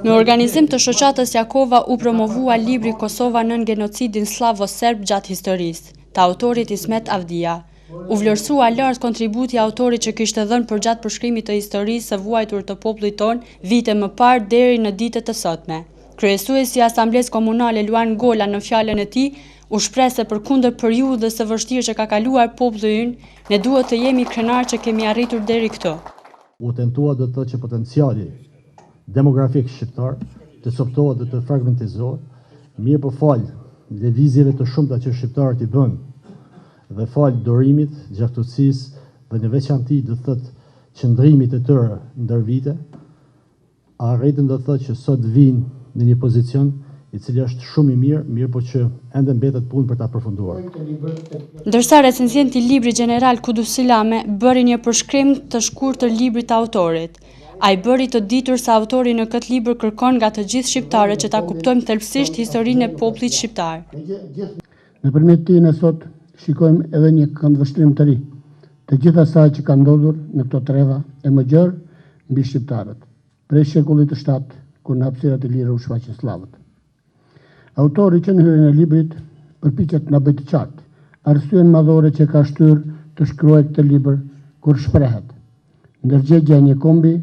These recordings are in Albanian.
Me organizim të shoqatës Jakova u promovua libri Kosova nën genocidin slavo-serb gjatë historisë, të autorit Ismet Avdia. U vlerësua lart kontributi i autorit që kishte dhënë përgjatë përshkrimit të historisë së vuajtur të popullit ton vite më parë deri në ditët e sotme. Kryesuesi i Asamblesë Komunale Luan Gola në fjalën e tij u shpreh se përkundër periudhës së vështirë që ka kaluar populli ynë, ne duhet të jemi krenar që kemi arritur deri këtu. U tentua do të thotë që potenciali demografik shqiptar të soptohet dhe të fragmentizohet, mirë po fal lëvizjeve të shumta që shqiptarët i bën dhe fal dorimit, gjaktësisë dhe në veçanti do të thotë qëndrimit të tyre ndër vite, arritën do të thotë që sot vinë në një pozicion i cili është shumë i mirë po që ende mbetet punë për ta përfunduar. Ndërsa recenzenti i librit General Kudus Silame bëri një përshkrim të shkurtër të librit të autorit. Ai bëri të ditur se autori në këtë libër kërkon nga të gjithë shqiptarët që ta kuptojmë thelbësisht historinë e popullit shqiptar. Nëpërmjet tij ne sot shikojmë edhe një këndvështrim të ri të gjithë asaj që ka ndodhur në këto treva e më gjerë mbi shqiptarët, prej shekullit të 7, kur në hapësirat e lira u shfaqën slavët. Autori që në hyrjen e librit përpiqet na bëjë të qartë arsyen madhore që ka shtyrë të shkruajë këtë libër kur shprehet. Ndërgjegja e një kombi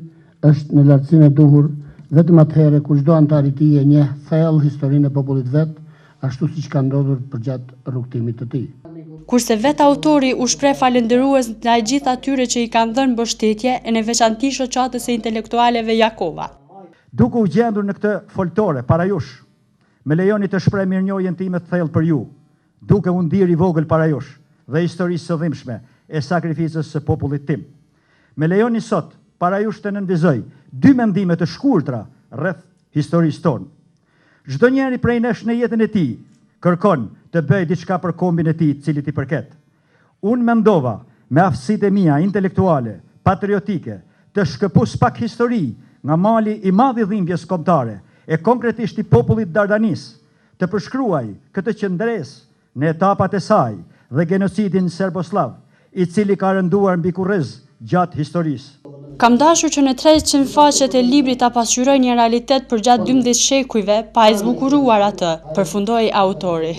është në lartësinë e duhur vetëm atëherë kur çdo antar i tij e njeh thellë historinë e popullit vet, ashtu siç ka ndodhur përgjatë rrugtimit të tij. Kurse vetë autori u shpreh falënderues ndaj gjithë atyre që i kanë dhënë mbështetje e në veçanti shoqatës së intelektualeve Jakova. Duke u gjendur në këtë foltore para jush, më lejoni të shpreh mirënjohjen time të thellë për ju, duke u ndier i vogël para jush dhe historisë së dhimbshme e sakrificës së popullit tim. Më lejoni sot para jush të nënvizoj 2 mendime të shkurtra rreth historisë tonë. Çdo njeri prej nesh në jetën e tij kërkon të bëj diçka për kombin e tij, cilit i përket. Unë mendova me aftësitë e mia intelektuale, patriotike, të shkëpus pak histori nga mali i madh i dhimbjes kombëtare e konkretisht i popullit Dardanis, të përshkruaj këtë qëndresë në etapat e saj dhe genocidin serboslav, i cili ka rënduar mbi kurriz gjatë historisë. Kam dashur që në 300 faqet e librit ta pasqyroj një realitet përgjatë 12 shekujve pa e zbukuruar atë, përfundoi autori.